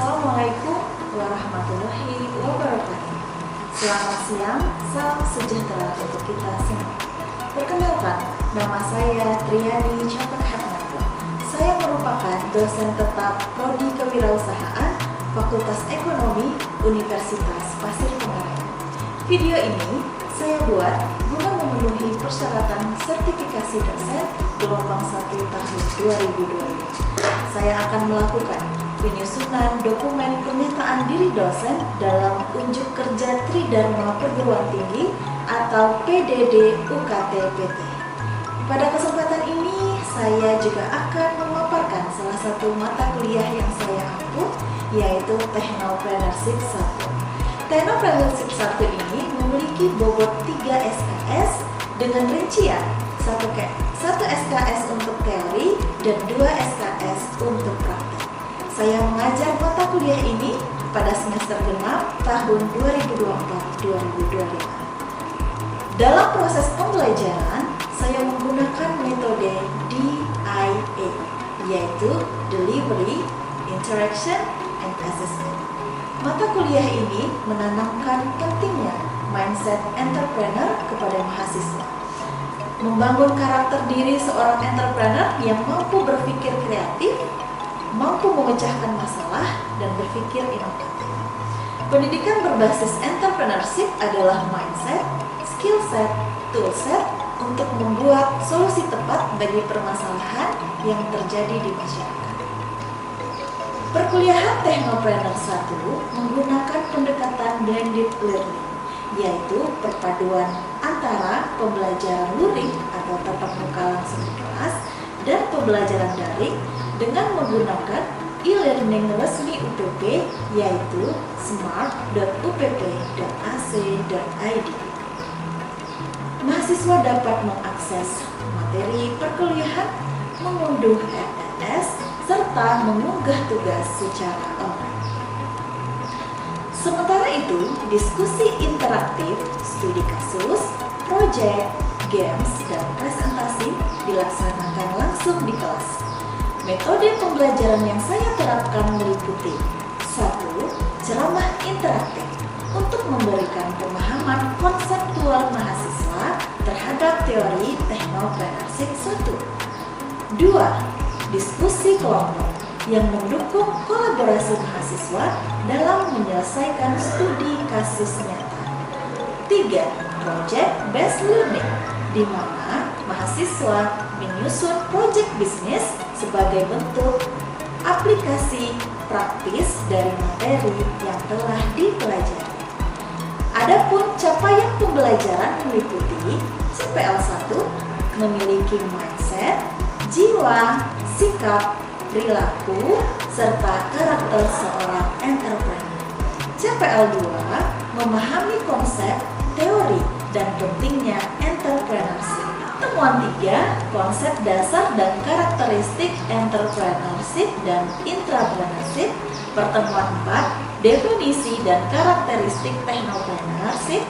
Assalamualaikum warahmatullahi wabarakatuh. Selamat siang, salam sejahtera untuk kita semua. Perkenalkan, nama saya Triani Capakhapnatwa. Saya merupakan dosen tetap Prodi Kewirausahaan Fakultas Ekonomi Universitas Pasir Pengarang. Video ini saya buat guna memenuhi persyaratan sertifikasi dosen gelombang 1 tahun 2020. Saya akan melakukan penyusunan dokumen pernyataan diri dosen dalam unjuk kerja Tridharma Perguruan Tinggi atau PDD UKT PT. Pada kesempatan ini, saya juga akan memaparkan salah satu mata kuliah yang saya ampuh, yaitu Technopreneurship 1. Technopreneurship 1 ini memiliki bobot 3 SKS dengan rincian 1 SKS untuk teori dan 2 SKS untuk praktek. Saya mengajar mata kuliah ini pada semester genap tahun 2024-2025. Dalam proses pembelajaran, saya menggunakan metode DIA, yaitu Delivery, Interaction, and Assessment. Mata kuliah ini menanamkan pentingnya mindset entrepreneur kepada mahasiswa. Membangun karakter diri seorang entrepreneur yang mampu berpikir kreatif, mampu memecahkan masalah, dan berpikir inovatif. Pendidikan berbasis entrepreneurship adalah mindset, skill set, tool set untuk membuat solusi tepat bagi permasalahan yang terjadi di masyarakat. Perkuliahan Technopreneur 1 menggunakan pendekatan blended learning, yaitu perpaduan antara pembelajaran luring atau tatap muka langsung di kelas dan pembelajaran daring dengan menggunakan e-learning resmi UPP, yaitu smart.upp.ac.id. Mahasiswa dapat mengakses materi perkuliahan, mengunduh RDS, serta mengunggah tugas secara online. Sementara itu, diskusi interaktif, studi kasus, proyek, games, dan presentasi dilaksanakan langsung di kelas. Metode pembelajaran yang saya terapkan meliputi 1. Ceramah interaktif untuk memberikan pemahaman konseptual mahasiswa terhadap teori Technopreneurship 1. 2. Diskusi kelompok yang mendukung kolaborasi mahasiswa dalam menyelesaikan studi kasus nyata. 3. Project based learning, di mana mahasiswa menyusun proyek bisnis sebagai bentuk aplikasi praktis dari materi yang telah dipelajari. Adapun capaian pembelajaran meliputi CPL 1 memiliki mindset, jiwa, sikap, perilaku, serta karakter seorang entrepreneur. CPL 2 memahami konsep, teori, dan pentingnya entrepreneurship. Pertemuan 3, konsep dasar dan karakteristik entrepreneurship dan intrapreneurship. Pertemuan 4, definisi dan karakteristik technopreneurship.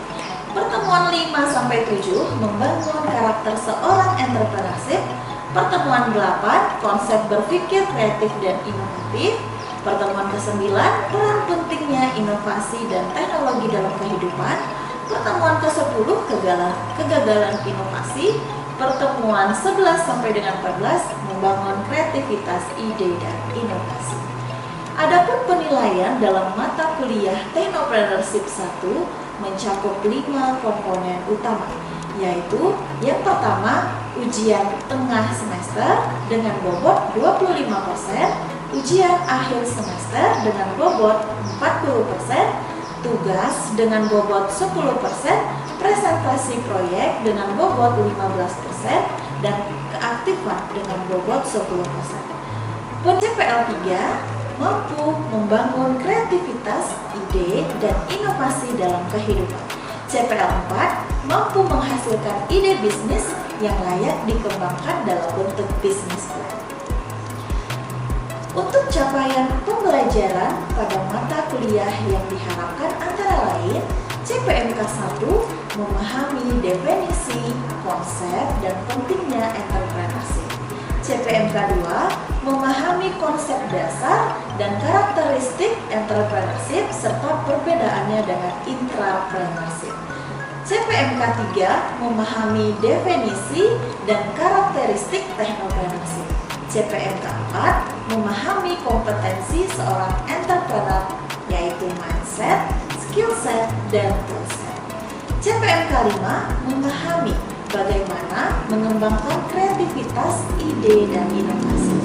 Pertemuan 5-7, membangun karakter seorang entrepreneurship. Pertemuan 8, konsep berpikir kreatif dan inovatif. Pertemuan ke-9, peran pentingnya inovasi dan teknologi dalam kehidupan. Pertemuan ke-10, kegagalan inovasi. Pertemuan 11 sampai dengan 14, membangun kreativitas ide dan inovasi. Adapun penilaian dalam mata kuliah Technopreneurship 1 mencakup 5 komponen utama, yaitu yang pertama, ujian tengah semester dengan bobot 25%, ujian akhir semester dengan bobot 40%, tugas dengan bobot 10%, presentasi proyek dengan bobot 15%, dan keaktifan dengan bobot 10%. CPL 3 mampu membangun kreativitas, ide, dan inovasi dalam kehidupan. CPL 4 mampu menghasilkan ide bisnis yang layak dikembangkan dalam bentuk bisnis plan. Untuk capaian pembelajaran pada mata kuliah yang diharapkan antara lain, CPMK 1 memahami definisi, konsep, dan pentingnya entrepreneurship. CPMK 2 memahami konsep dasar dan karakteristik entrepreneurship serta perbedaannya dengan intrapreneurship. CPMK 3 memahami definisi dan karakteristik technopreneurship. CPMK 4 memahami kompetensi seorang entrepreneur, yaitu mindset, skill set, dan tool set. CPMK 5 memahami bagaimana mengembangkan kreativitas, ide, dan inovasi.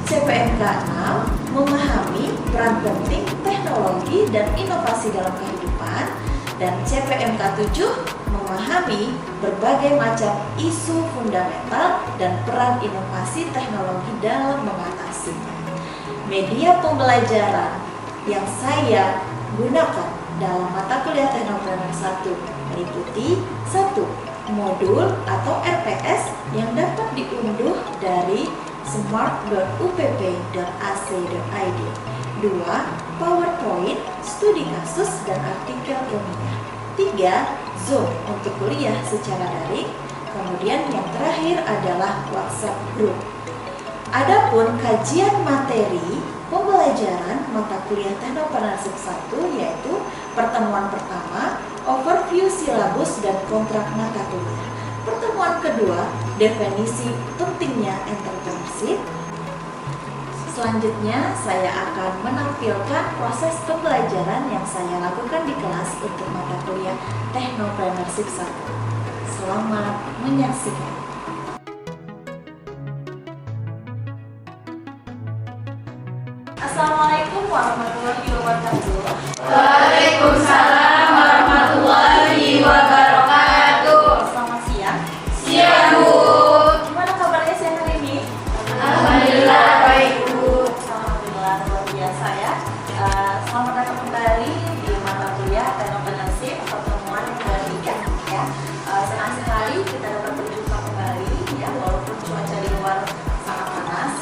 CPMK 6 memahami peran penting teknologi dan inovasi dalam kehidupan. Dan CPMK 7 memahami berbagai macam isu fundamental dan peran inovasi teknologi dalam mengatasinya. Media pembelajaran yang saya gunakan dalam mata kuliah Technopreneur 1 meliputi 1. Modul atau RPS yang dapat diunduh dari smart.upp.ac.id. 2. PowerPoint, studi kasus dan artikel ilmiah. 3. Zoom untuk kuliah secara daring. Kemudian yang terakhir adalah WhatsApp group. Adapun kajian materi pembelajaran mata kuliah Technopreneurship 1 yaitu pertemuan pertama, overview silabus dan kontrak mata kuliah. Pertemuan kedua, definisi pentingnya entrepreneurship. Selanjutnya, saya akan menampilkan proses pembelajaran yang saya lakukan di kelas untuk mata kuliah Technopreneurship 1. Selamat menyaksikan. Assalamualaikum warahmatullahi wabarakatuh. Waalaikumsalam warahmatullahi wabarakatuh. Selamat siang. Siang, Bu. Gimana kabarnya siang hari ini? Alhamdulillah baik, Bu. Alhamdulillah luar biasa ya. Selamat datang kembali di mata kuliah Technopreneurship pertemuan yang ketiga ya. Senang sekali kita dapat berjumpa kembali ya, walaupun cuaca di luar sangat panas,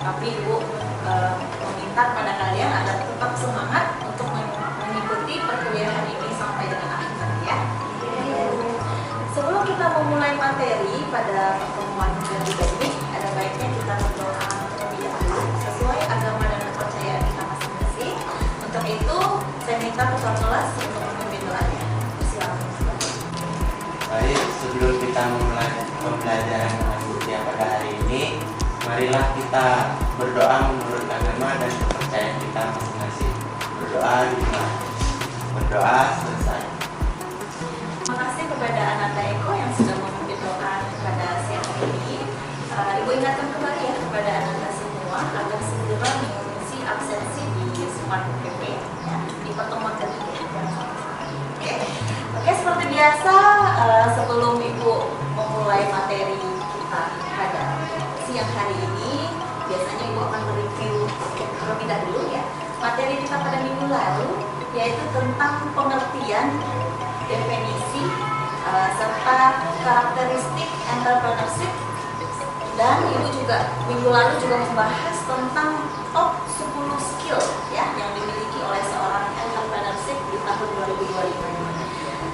tapi Ibu meminta kepada kalian agar tetap semangat untuk mengikuti perkuliahan ini sampai dengan akhir ya. Sebelum kita memulai materi pada pertemuan ketiga ini, ada baiknya kita berdoa terlebih dahulu sesuai agama dan kepercayaan kita masing-masing. Untuk itu, saya minta ketua kelas untuk memimpin doanya. Silakan. Baik, sebelum kita memulai pembelajaran lanjutnya pada hari ini, marilah kita berdoa menurut agama dan kepercayaan kita masing-masing. Berdoa dimulai. Berdoa selesai. Terima kasih kepada Ananda Eko yang sudah memimpin doa pada siang ini. Ibu ingatkan kembali ya kepada Ananda semua agar segera mengisi absensi di Smart UPP ya, di pertemuan ketiga. Oke, seperti biasa sebelum Ibu memulai materi kita pada siang hari ini, biasanya Ibu akan mereview terlebih dahulu ya materi kita pada minggu lalu, yaitu tentang pengertian, definisi, serta karakteristik entrepreneurship. Dan Ibu juga minggu lalu juga membahas tentang top 10 skill ya yang dimiliki oleh seorang entrepreneurship di tahun 2025.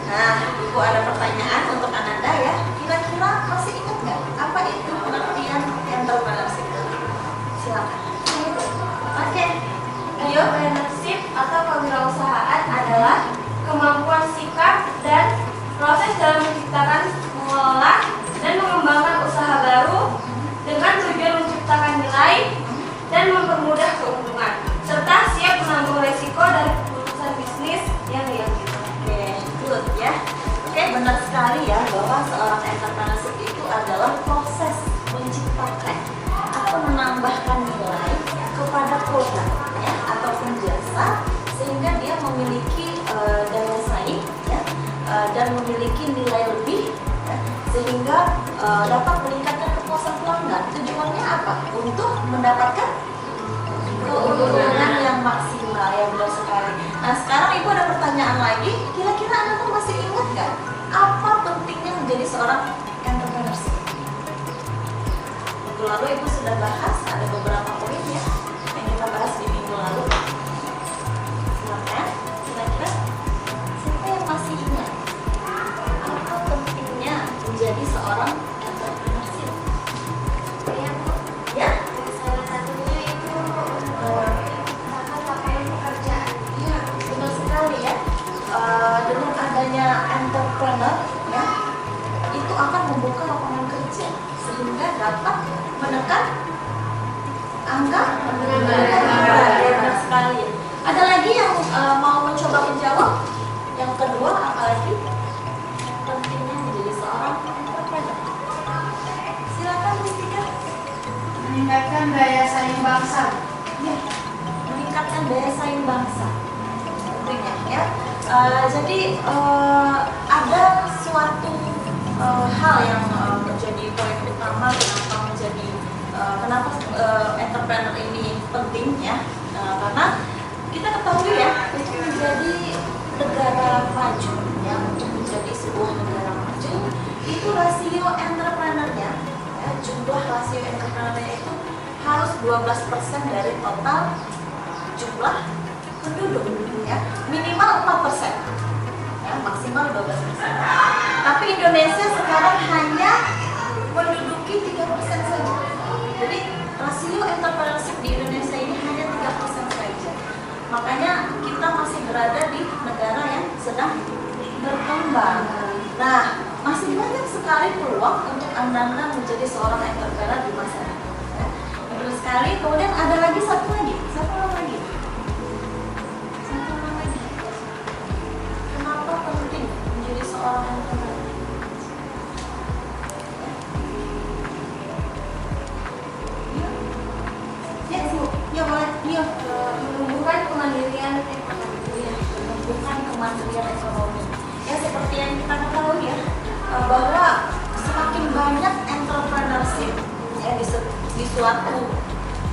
Nah, Ibu ada pertanyaan untuk Ananda ya. Kira-kira masih ingat nggak apa itu pengertian entrepreneurship? Silakan. Oke. Entrepreneurship atau kewirausahaan adalah kemampuan sikap dan proses dalam menciptakan, mengelola, dan mengembangkan usaha baru dengan tujuan menciptakan nilai dan mempermudah keuntungan, serta siap menanggung resiko dari keputusan bisnis yang diambil. Oke, good ya. Oke, benar sekali ya bahwa seorang entrepreneurship itu adalah proses menciptakan atau menambahkan nilai kepada produk ya ataupun jasa sehingga dia memiliki daya saing ya, dan memiliki nilai lebih ya, sehingga dapat meningkatkan kepuasan pelanggan. Tujuannya apa? Untuk mendapatkan keuntungan yang maksimal ya, benar sekali. Nah, sekarang Ibu ada pertanyaan lagi. Kira-kira Anda masih ingat nggak apa pentingnya menjadi seorang entrepreneurship? Minggu lalu Ibu sudah bahas, ada beberapa poin ya yang kita bahas di minggu lalu. Silakan, kira-kira siapa yang masih ingat apa pentingnya menjadi seorang entrepreneurship? Ya, Bu. Ya, Salah satunya itu dapat menekan angka pengangguran. Ya, benar sekali. Ada lagi yang mau mencoba menjawab? Yang kedua, apalagi pentingnya menjadi seorang entrepreneur? Silakan Bu Tika. Meningkatkan daya saing bangsa. Ya, meningkatkan daya saing bangsa. Tentunya ya. Jadi ada suatu hal yang menjadi poin utama kenapa entrepreneur ini penting ya. Karena kita ketahui ya, untuk menjadi negara maju ya, untuk menjadi sebuah negara maju itu rasio entrepreneurnya ya, jumlah rasio entrepreneurnya itu harus 12% dari total jumlah penduduk ya, minimal 4% ya, maksimal 12%. Tapi Indonesia sekarang hanya menduduki 3% saja. Jadi rasio entrepreneurship di Indonesia ini hanya 3% saja. Makanya kita masih berada di negara yang sedang berkembang. Nah, masih banyak sekali peluang untuk Anda menjadi seorang entrepreneur di masa depan. Ya. Betul sekali. Kemudian ada lagi satu orang lagi. Kenapa penting menjadi seorang entrepreneur? Ya, Bu. Ya, boleh. Iya. Menumbuhkan kemandirian ekonomi. Ya, menumbuhkan kemandirian ekonomi. Ya, seperti yang kita ketahui ya, bahwa semakin banyak entrepreneurship ya di suatu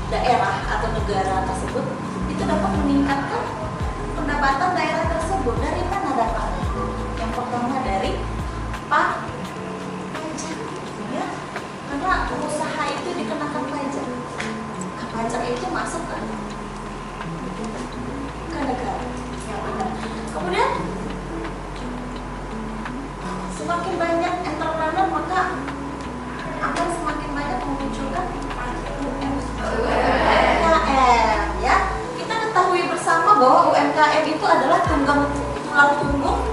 daerah atau negara tersebut, itu dapat meningkatkan pendapatan daerah tersebut. Dari mana dapatnya? Yang pertama dari pajak, ya, karena usaha itu dikenakan pajak. Pajak itu masuk ke negara. Ya, benar. Kemudian semakin banyak entrepreneur maka akan semakin banyak memunculkan UMKM ya. Kita ketahui bersama bahwa UMKM itu adalah tulang punggung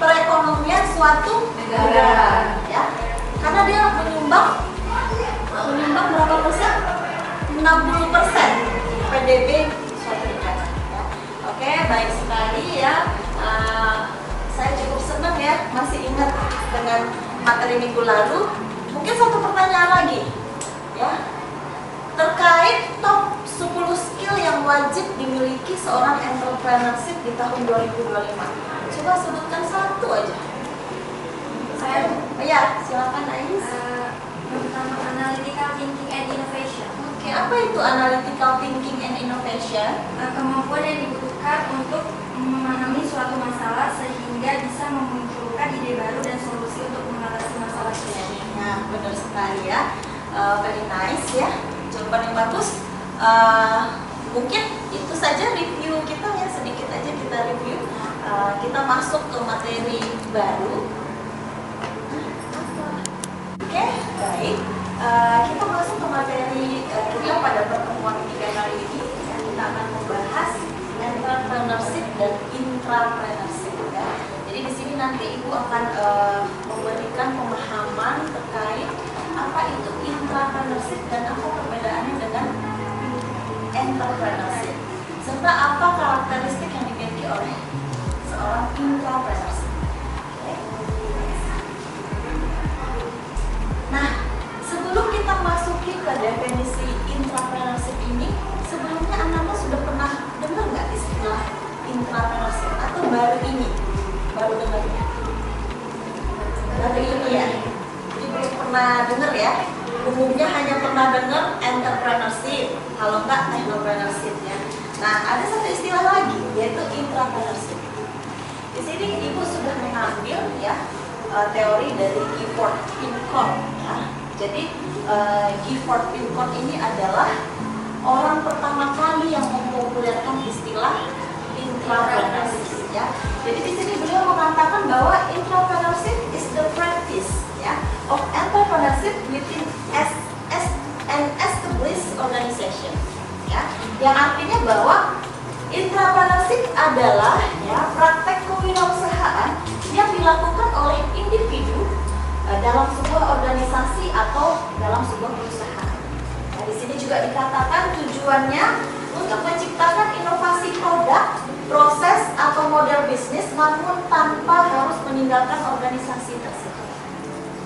perekonomian suatu negara ya. Karena dia menyumbang berapa persen? 60% PDB suatu negara ya. Oke, baik sekali ya. Saya cukup senang ya masih ingat dengan materi minggu lalu. Mungkin satu pertanyaan lagi ya, terkait top 10 skill yang wajib dimiliki seorang entrepreneurship di tahun 2025. Coba sebutkan satu aja. Ya, silakan Ais. Pertama, analytical thinking and innovation. Oke, apa itu analytical thinking and innovation? Kemampuan yang dibutuhkan untuk memahami suatu masalah sehingga bisa memunculkan ide baru dan solusi untuk mengatasi masalah tersebut. Nah, benar sekali ya. Very nice ya. Jawaban yang bagus. Mungkin itu saja review kita ya, sedikit aja kita review. Kita masuk ke materi baru. Oke, baik. Kita masuk ke materi kita pada pertemuan ketiga kali ini. Ya, kita akan membahas entrepreneurship dan intrapreneurship. Ya. Jadi di sini nanti Ibu akan memberikan pemahaman terkait apa itu intrapreneurship dan apa perbedaannya dengan entrepreneurship, serta apa karakteristik yang dimiliki oleh seorang intrapreneurship. Okay. Nah, sebelum kita masuki ke definisi intrapreneurship ini, sebelumnya Anda sudah pernah dengar nggak istilah intrapreneurship atau baru dengarnya? Baru ini ya. Jadi belum pernah dengar ya. Umumnya hanya pernah dengar entrepreneurship, kalau enggak technopreneurship ya. Nah, ada satu istilah lagi yaitu intrapreneurship. Di sini Ibu sudah mengambil ya teori dari Gifford Pinchot ya. Jadi Gifford Pinchot ini adalah orang pertama kali yang mempopulerkan istilah intrapreneurship ya. Jadi di sini beliau mengatakan bahwa intrapreneurship is the practice ya of entrepreneurship within an established organization ya. Yang artinya bahwa intrapreneurship adalah ya praktek kewirausahaan yang dilakukan oleh individu dalam sebuah organisasi atau dalam sebuah juga dikatakan tujuannya untuk menciptakan inovasi produk, proses atau model bisnis, namun tanpa harus meninggalkan organisasi tersebut.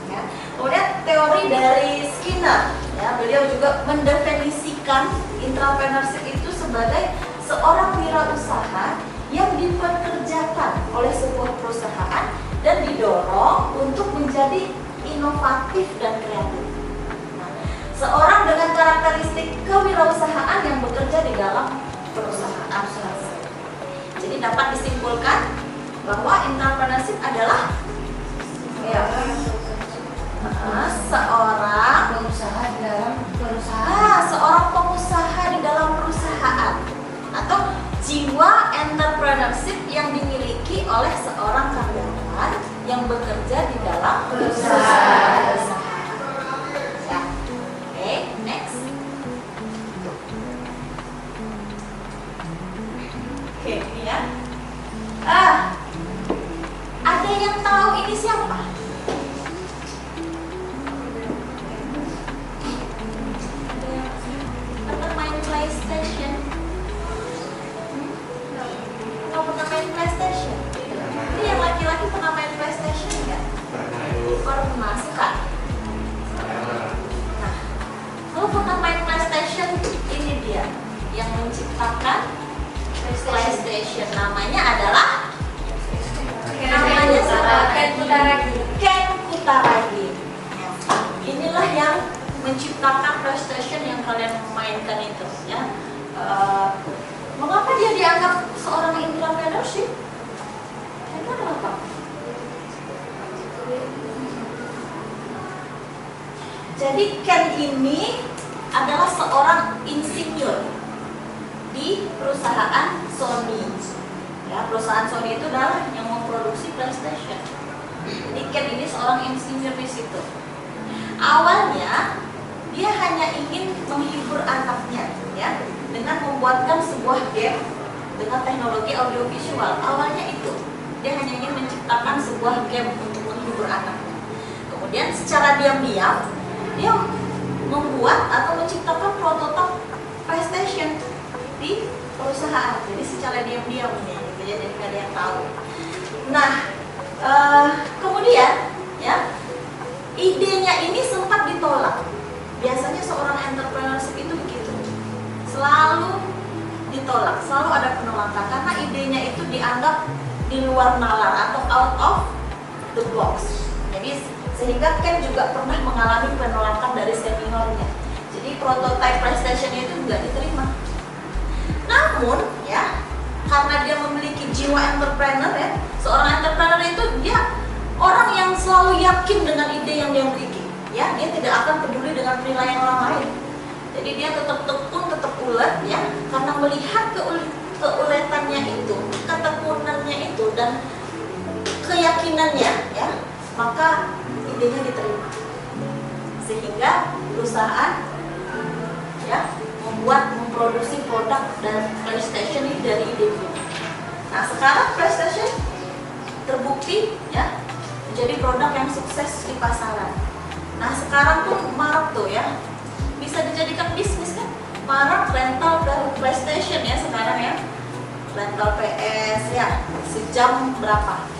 Ya. Kemudian teori dari Skinner, ya, beliau juga mendefinisikan entrepreneurship itu sebagai seorang wirausaha yang dipekerjakan oleh sebuah perusahaan dan didorong untuk menjadi inovatif dan kreatif. Nah, seorang dengan karakteristik kewirausahaan yang bekerja di dalam perusahaan. Jadi dapat disimpulkan bahwa entrepreneurship adalah seorang Berusaha di dalam perusahaan. seorang pengusaha di dalam perusahaan atau jiwa entrepreneurship yang dimiliki oleh seorang karyawan yang bekerja di dalam perusahaan. Ya. Oke, next. Oke, ini ya. Ada yang tahu ini siapa? Pernah main PlayStation? Nggak pernah main PlayStation? Ini yang laki-laki pernah main PlayStation nggak? Pernah, suka? Nah, kalau pernah main PlayStation, ini dia yang menciptakan PlayStation. Namanya adalah Ken Kutaragi. Ken Kutaragi. Inilah yang menciptakan PlayStation yang kalian mainkan itu, ya. Mengapa dia dianggap seorang entrepreneurship? Kenapa? Jadi Ken ini adalah seorang insinyur di perusahaan Sony. Ya, perusahaan Sony itu adalah yang memproduksi PlayStation. Jadi Ken ini seorang insinyur di situ. Awalnya dia hanya ingin menghibur anaknya, ya, dengan membuatkan sebuah game dengan teknologi audiovisual. Awalnya itu dia hanya ingin menciptakan sebuah game untuk menghibur anaknya. Kemudian secara diam-diam dia membuat atau menciptakan prototipe PlayStation di perusahaan. Jadi secara diam-diam ini, gitu ya, jadi nggak ada yang tahu. Nah, kemudian ya, idenya ini sempat ditolak. Biasanya seorang entrepreneurship itu begitu, selalu ditolak, selalu ada penolakan karena idenya itu dianggap di luar nalar atau out of the box. Jadi sehingga Ken juga pernah mengalami penolakan dari seniornya. Jadi prototipe PlayStation itu juga diterima. Namun ya, karena dia memiliki jiwa entrepreneur, ya, seorang entrepreneur itu dia orang yang selalu yakin dengan ide yang dia miliki. Ya, dia tidak akan peduli dengan penilaian orang lain. Jadi dia tetap tekun, tetap ulet, ya, karena melihat keuletannya itu, ketekunannya itu, dan keyakinannya, ya, maka idenya diterima. Sehingga perusahaan, ya, memproduksi produk dan PlayStation ini dari ide ini. Nah, sekarang PlayStation terbukti, ya, menjadi produk yang sukses di pasaran. Nah, sekarang tuh marak tuh, ya, bisa dijadikan bisnis kan, marak rental PlayStation, ya, sekarang, ya, rental PS, ya, sejam berapa?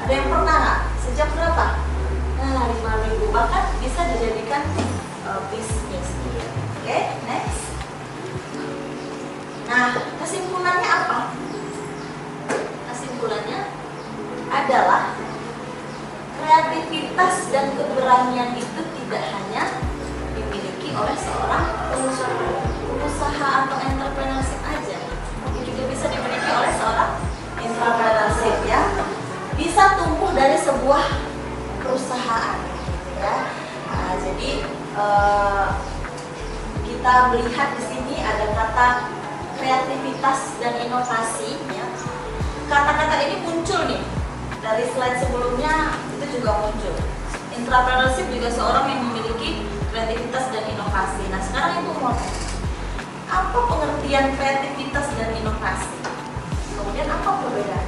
Ada yang pernah nggak? Sejam berapa? Nah, 5.000, bahkan bisa dijadikan bisnis. Oke, next. Nah, kesimpulannya apa? Kesimpulannya adalah kreativitas dan keberanian itu tidak hanya dimiliki oleh seorang pengusaha atau entrepreneurship aja, tapi juga bisa dimiliki oleh seorang entrepreneurship, ya. Bisa tumbuh dari sebuah perusahaan, ya. Nah, jadi kita melihat di sini ada kata kreativitas dan inovasi, ya. Kata-kata ini muncul nih dari slide sebelumnya, itu juga muncul. Entrepreneurship juga seorang yang memiliki kreativitas dan inovasi. Nah, sekarang itu mau apa pengertian kreativitas dan inovasi? Kemudian apa perbedaan?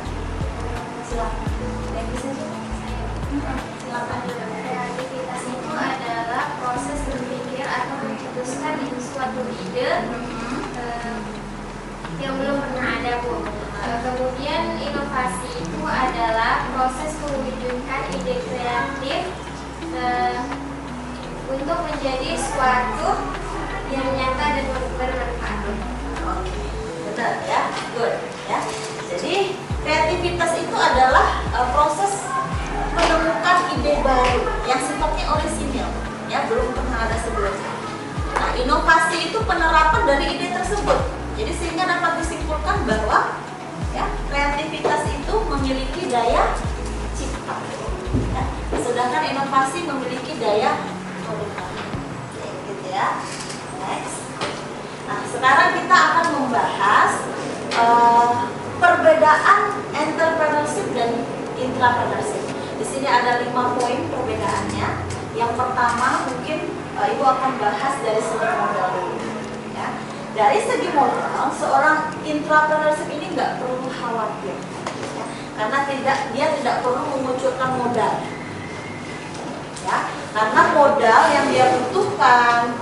Silakan. Silakan. Kreativitas itu adalah proses berpikir atau memutuskan Kemudian inovasi itu adalah proses mewujudkan ide kreatif untuk menjadi suatu yang nyata dan bermanfaat. Oke, benar ya, good ya. Jadi kreativitas itu adalah proses menemukan ide baru yang sifatnya orisinil, ya belum pernah ada sebelumnya. Nah, inovasi itu penerapan dari ide tersebut. Jadi sehingga dapat disimpulkan bahwa ya kreativitas itu memiliki daya cipta, ya. Sedangkan inovasi memiliki daya merubah. Gitu ya. Next. Nah, sekarang kita akan membahas perbedaan entrepreneurship dan intrapreneurship. Di sini ada 5 poin perbedaannya. Yang pertama mungkin Ibu akan bahas dari segi modal dulu. Ya. Dari segi modal, seorang intrapreneurship ini nggak perlu khawatir, ya. Karena dia tidak perlu mengucurkan modal. Ya. Karena modal yang dia butuhkan,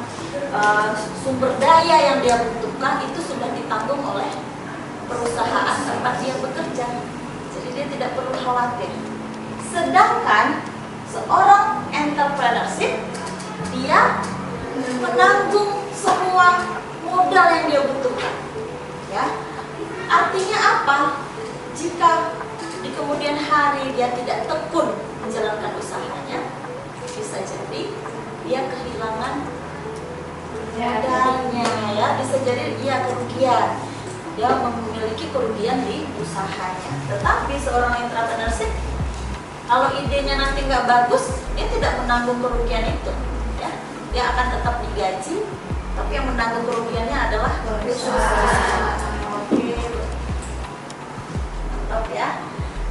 sumber daya yang dia butuhkan itu sudah ditanggung oleh perusahaan tempat dia bekerja. Jadi dia tidak perlu khawatir. Sedangkan seorang entrepreneurship dia menanggung semua modal yang dia butuhkan. Ya. Artinya apa? Jika di kemudian hari dia tidak tekun menjalankan usahanya, bisa jadi dia kehilangan modalnya, ya, bisa jadi dia kerugian. Dia memiliki kerugian di usahanya. Tetapi seorang entrepreneurship, kalau idenya nanti nggak bagus, dia tidak menanggung kerugian itu. Ya, dia akan tetap digaji, tapi yang menanggung kerugiannya adalah perusahaan. Oke, mantap ya.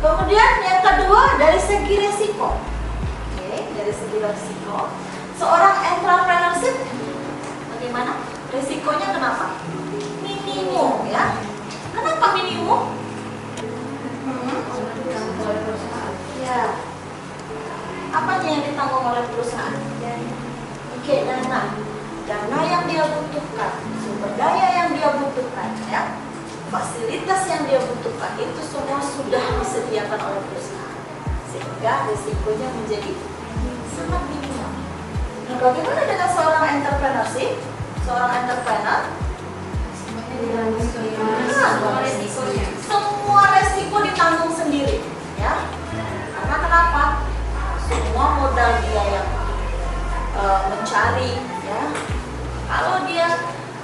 Kemudian yang kedua dari segi resiko. Oke, dari segi resiko, seorang entrepreneurship bagaimana? Resikonya kenapa? Minimum, ya. Kenapa minimum? Ya. Apanya yang ditanggung oleh perusahaan? Oke, dana yang dia butuhkan, sumber daya yang dia butuhkan, ya, fasilitas yang dia butuhkan itu semua sudah disediakan oleh perusahaan, sehingga risikonya menjadi sangat minimal. Nah, bagaimana dengan seorang entrepreneurship? Seorang entrepreneur semua resiko ditanggung sendiri, ya. Karena kenapa? Semua modal dia yang mencari, ya. Kalau dia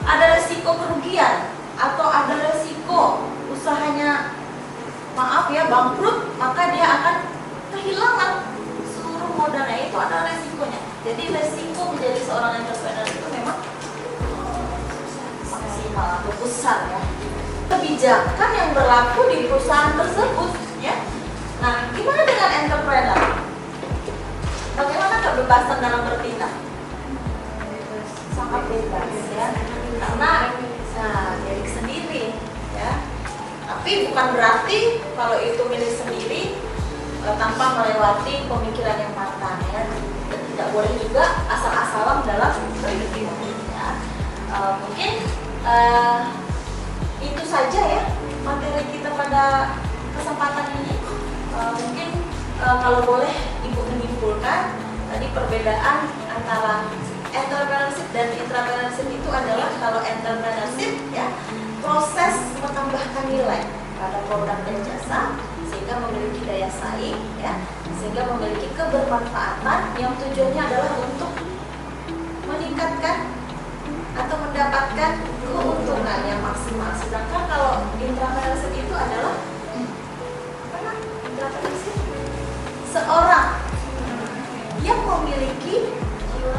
ada resiko kerugian atau ada resiko usahanya bangkrut, maka dia akan kehilangan seluruh modalnya. Itu ada resikonya. Jadi resiko menjadi seorang entrepreneur itu memang maksimal atau besar, ya. Kebijakan yang berlaku di perusahaan tersebut, ya. Nah, gimana dengan entrepreneur? Bagaimana kebebasan dalam bertindak? Sangat bebas, ya. Karena milik sendiri, ya. Tapi bukan berarti kalau itu milik sendiri tanpa melewati pemikiran yang matang, ya. Dan tidak boleh juga asal-asalan dalam bertindak, ya. Mungkin itu saja, ya, materi kita pada kesempatan ini. Mungkin kalau boleh Ibu menyimpulkan, tadi perbedaan antara entrepreneurship dan intrapreneurship itu adalah kalau entrepreneurship, ya, proses menambahkan nilai pada produk dan jasa sehingga memiliki daya saing, ya, sehingga memiliki kebermanfaatan yang tujuannya adalah untuk meningkatkan atau mendapatkan keuntungan yang maksimal. Sedangkan kalau intrapreneurship itu adalah intrapreneurship seorang yang memiliki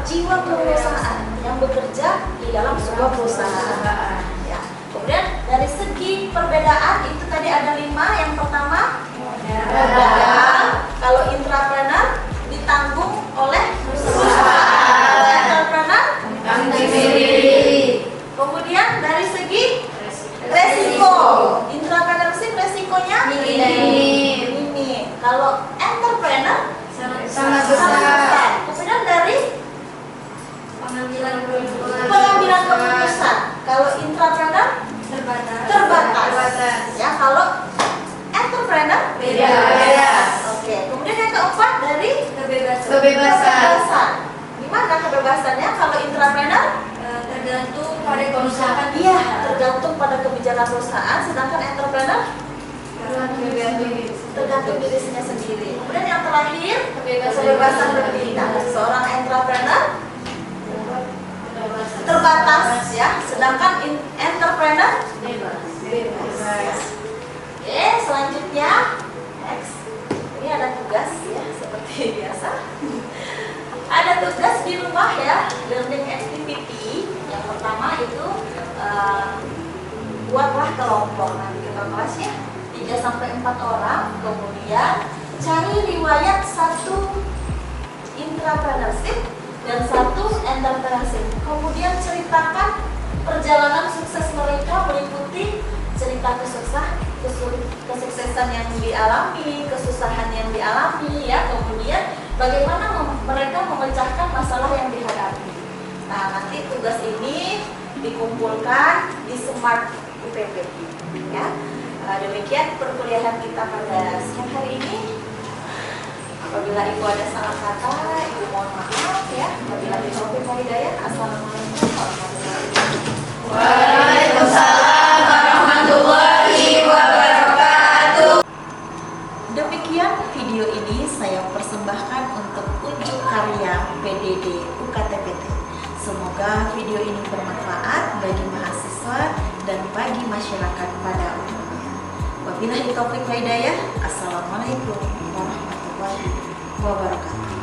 jiwa kewirausahaan yang bekerja di dalam sebuah perusahaan. Ya. Kemudian dari segi perbedaan itu tadi ada 5. Yang pertama modal. Kalau intrapreneur ditanggung oleh perusahaan. Entrepreneur sendiri. Kemudian dari segi resiko, intrapreneurship resikonya minim. Kalau entrepreneur sangat besar. Kemudian dari pengambilan keputusan. Kalau intrapreneur terbatas. Ya, kalau entrepreneur? Beda. Oke, kemudian yang keempat dari Kebebasan. Gimana kebebasannya kalau intrapreneur? Tergantung pada kebijakan. Iya, tergantung pada kebijakan perusahaan, sedangkan entrepreneur tergantung dirinya sendiri. Kemudian yang terakhir, kebebasan bertindak. Seorang entrepreneur terbatas ya, sedangkan entrepreneur bebas. Oke, selanjutnya next. Ini ada tugas ya, seperti biasa. Ada tugas di rumah ya, learning activity. Yang pertama itu buatlah kelompok. Nanti kita kelas ya, 3-4 orang. Kemudian cari riwayat 1 intrapreneurship dan 1 entrepreneurship. Kemudian ceritakan perjalanan sukses mereka meliputi cerita kesuksesan yang dialami, kesusahan yang dialami ya. Kemudian bagaimana mereka memecahkan masalah yang dihadapi. Nah, nanti tugas ini dikumpulkan di Smart UPP ya. Demikian perkuliahan kita pada siang hari ini. Apabila ibu ada salah kata, ibu mohon maaf ya. Apabila taufiq wal hidayah. Assalamualaikum warahmatullahi wabarakatuh. Waalaikumsalam warahmatullahi wabarakatuh. Demikian video ini saya persembahkan untuk unjuk karya PDD UKTPT. Semoga video ini bermanfaat bagi mahasiswa dan bagi masyarakat pada umumnya. Wabillahi taufiq wal hidayah. Assalamualaikum warahmatullahi wabarakatuh.